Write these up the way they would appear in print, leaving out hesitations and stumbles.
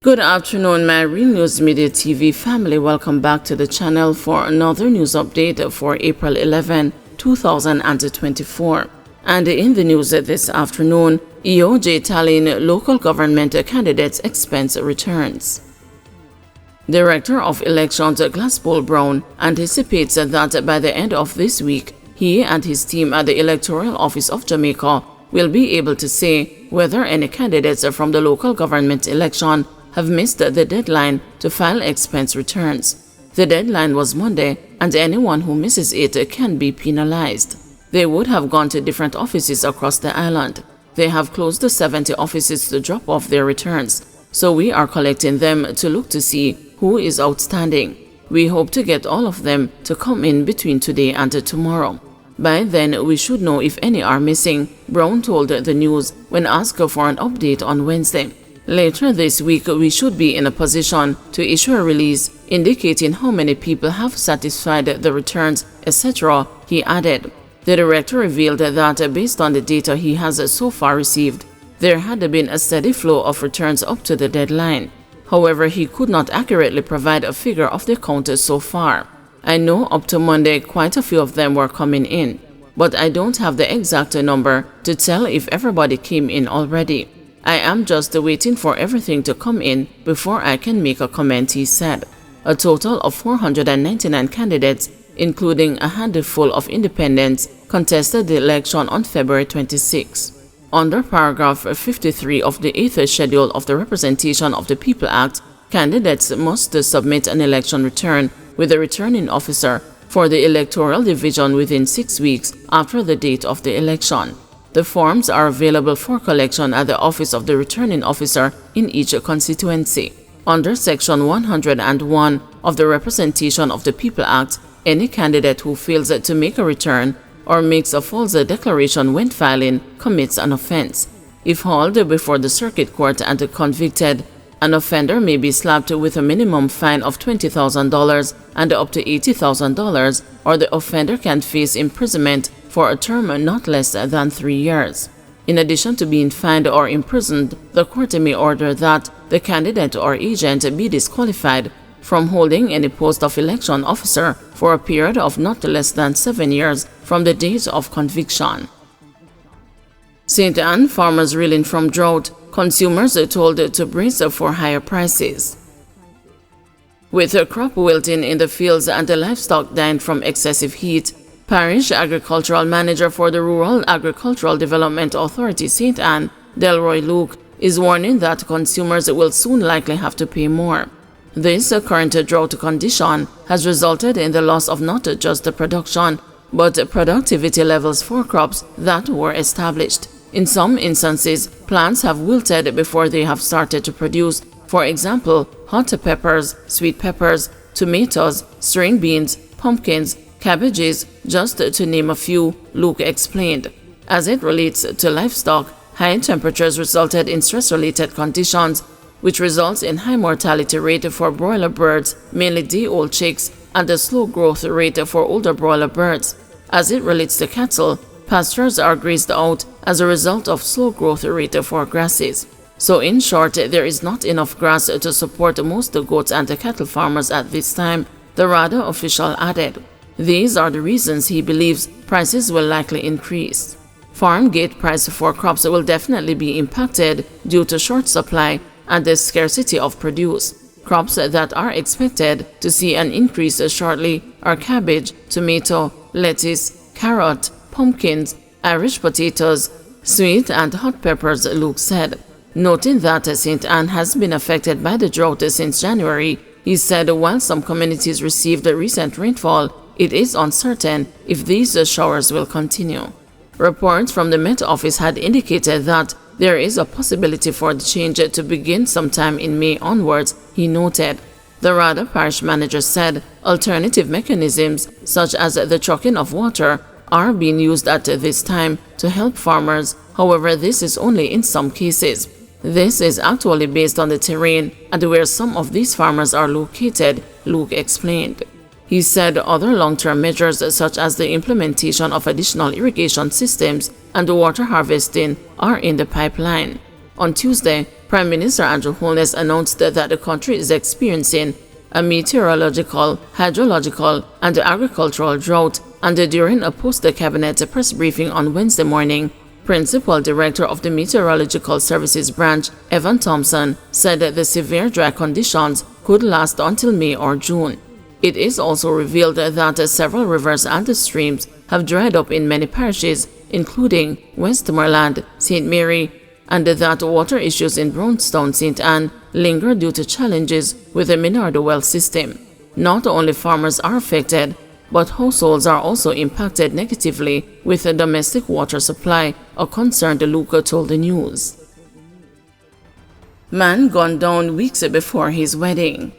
Good afternoon, my Real News Media TV family. Welcome back to the channel for another news update for April 11, 2024. And in the news this afternoon, EOJ tallying local government candidates' expense returns. Director of Elections Glasspool Brown anticipates that by the end of this week, he and his team at the Electoral Office of Jamaica will be able to say whether any candidates from the local government election have missed the deadline to file expense returns. The deadline was Monday, and anyone who misses it can be penalized. They would have gone to different offices across the island. They have closed the 70 offices to drop off their returns, so we are collecting them to look to see who is outstanding. We hope to get all of them to come in between today and tomorrow. By then, we should know if any are missing, Brown told the news when asked for an update on Wednesday. Later this week, we should be in a position to issue a release indicating how many people have satisfied the returns, etc., he added. The director revealed that based on the data he has so far received, there had been a steady flow of returns up to the deadline. However, he could not accurately provide a figure of the count so far. I know up to Monday quite a few of them were coming in, but I don't have the exact number to tell if everybody came in already. I am just waiting for everything to come in before I can make a comment, he said. A total of 499 candidates, including a handful of independents, contested the election on February 26. Under paragraph 53 of the 8th schedule of the Representation of the People Act, candidates must submit an election return with the returning officer for the electoral division within 6 weeks after the date of the election. The forms are available for collection at the office of the returning officer in each constituency. Under Section 101 of the Representation of the People Act, any candidate who fails to make a return or makes a false declaration when filing commits an offense. If hauled before the circuit court and convicted, an offender may be slapped with a minimum fine of $20,000 and up to $80,000, or the offender can face imprisonment for a term not less than 3 years. In addition to being fined or imprisoned, the court may order that the candidate or agent be disqualified from holding any post of election officer for a period of not less than 7 years from the date of conviction. St. Ann farmers reeling from drought, consumers told to brace for higher prices. With a crop wilting in the fields and the livestock dying from excessive heat, Parish Agricultural Manager for the Rural Agricultural Development Authority St. Ann, Delroy Luke, is warning that consumers will soon likely have to pay more. This current drought condition has resulted in the loss of not just the production, but productivity levels for crops that were established. In some instances, plants have wilted before they have started to produce. For example, hot peppers, sweet peppers, tomatoes, string beans, pumpkins, cabbages, just to name a few, Luke explained. As it relates to livestock, high temperatures resulted in stress-related conditions, which results in high mortality rate for broiler birds, mainly day-old chicks, and a slow growth rate for older broiler birds. As it relates to cattle, pastures are grazed out as a result of slow growth rate for grasses. So in short, there is not enough grass to support most goats and cattle farmers at this time, the RADA official added. These are the reasons he believes prices will likely increase. Farm gate price for crops will definitely be impacted due to short supply and the scarcity of produce. Crops that are expected to see an increase shortly are cabbage, tomato, lettuce, carrot, pumpkins, Irish potatoes, sweet and hot peppers, Luke said. Noting that St. Ann has been affected by the drought since January, he said while some communities received recent rainfall, it is uncertain if these showers will continue. Reports from the Met Office had indicated that there is a possibility for the change to begin sometime in May onwards, he noted. The RADA parish manager said alternative mechanisms, such as the trucking of water, are being used at this time to help farmers. However, this is only in some cases. This is actually based on the terrain and where some of these farmers are located, Luke explained. He said other long-term measures such as the implementation of additional irrigation systems and water harvesting are in the pipeline. On Tuesday, Prime Minister Andrew Holness announced that the country is experiencing a meteorological, hydrological, and agricultural drought, and during a post-cabinet press briefing on Wednesday morning, Principal Director of the Meteorological Services Branch, Evan Thompson, said that the severe dry conditions could last until May or June. It is also revealed that several rivers and streams have dried up in many parishes, including Westmoreland, St. Mary, and that water issues in Brownstown, St. Anne linger due to challenges with the Minardo well system. Not only farmers are affected, but households are also impacted negatively with a domestic water supply, a concerned Luca told the news. Man gunned down weeks before his wedding.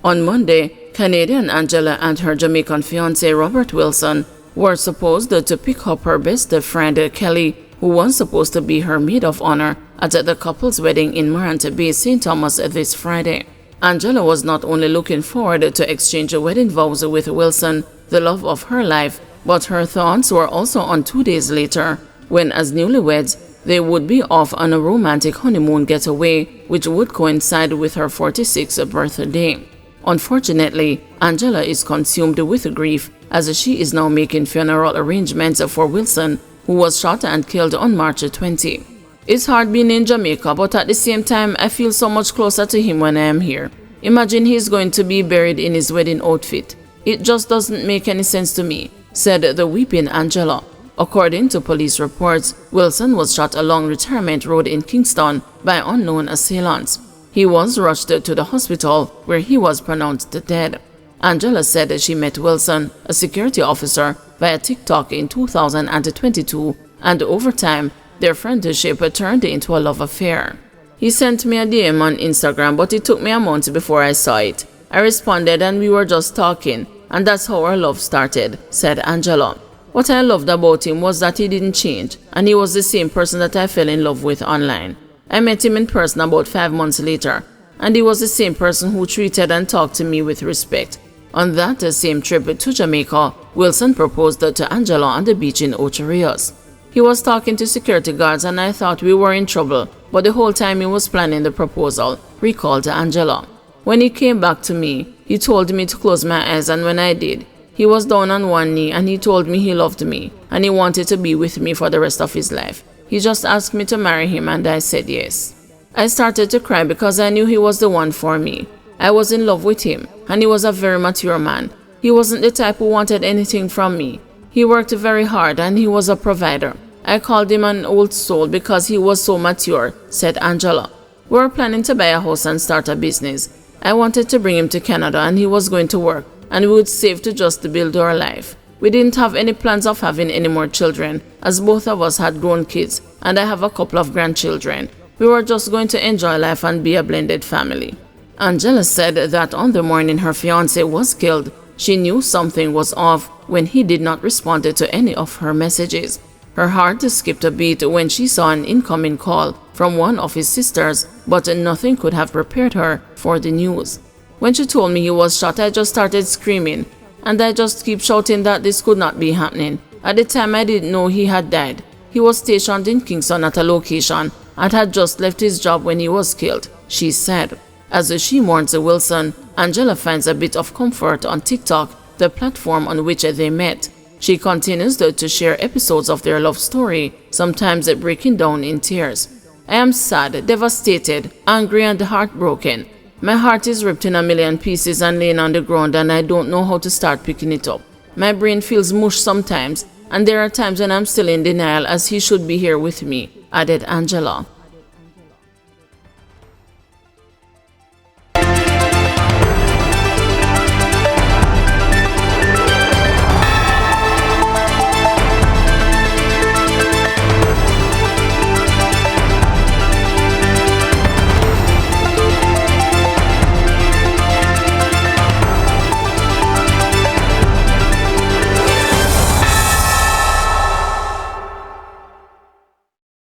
On Monday, Canadian Angela and her Jamaican fiance Robert Wilson were supposed to pick up her best friend Kelly, who was supposed to be her maid of honor, at the couple's wedding in Morant Bay, St. Thomas this Friday. Angela was not only looking forward to exchange wedding vows with Wilson, the love of her life, but her thoughts were also on 2 days later, when as newlyweds, they would be off on a romantic honeymoon getaway, which would coincide with her 46th birthday. Unfortunately, Angela is consumed with grief as she is now making funeral arrangements for Wilson, who was shot and killed on March 20. It's hard being in Jamaica, but at the same time, I feel so much closer to him when I am here. Imagine he's going to be buried in his wedding outfit. It just doesn't make any sense to me, said the weeping Angela. According to police reports, Wilson was shot along Retirement Road in Kingston by unknown assailants. He was rushed to the hospital, where he was pronounced dead. Angela said she met Wilson, a security officer, via TikTok in 2022, and over time, their friendship turned into a love affair. He sent me a DM on Instagram, but it took me a month before I saw it. I responded and we were just talking, and that's how our love started, said Angela. What I loved about him was that he didn't change, and he was the same person that I fell in love with online. I met him in person about 5 months later, and he was the same person who treated and talked to me with respect. On that same trip to Jamaica, Wilson proposed to Angela on the beach in Ocho Rios. He was talking to security guards and I thought we were in trouble, but the whole time he was planning the proposal, recalled Angela. When he came back to me, he told me to close my eyes, and when I did, he was down on one knee and he told me he loved me and he wanted to be with me for the rest of his life. He just asked me to marry him and I said yes. I started to cry because I knew he was the one for me. I was in love with him, and he was a very mature man. He wasn't the type who wanted anything from me. He worked very hard and he was a provider. I called him an old soul because he was so mature, said Angela. We were planning to buy a house and start a business. I wanted to bring him to Canada and he was going to work, and we would save to just build our life. We didn't have any plans of having any more children, as both of us had grown kids and I have a couple of grandchildren. We were just going to enjoy life and be a blended family. Angela said that on the morning her fiancé was killed, she knew something was off when he did not respond to any of her messages. Her heart skipped a beat when she saw an incoming call from one of his sisters, but nothing could have prepared her for the news. When she told me he was shot, I just started screaming, and I just keep shouting that this could not be happening. At the time, I didn't know he had died. He was stationed in Kingston at a location and had just left his job when he was killed, she said. As she mourns Wilson, Angela finds a bit of comfort on TikTok, the platform on which they met. She continues to share episodes of their love story, sometimes breaking down in tears. I am sad, devastated, angry and heartbroken. My heart is ripped in a million pieces and laying on the ground, and I don't know how to start picking it up. My brain feels mush sometimes, and there are times when I'm still in denial as he should be here with me, added Angela.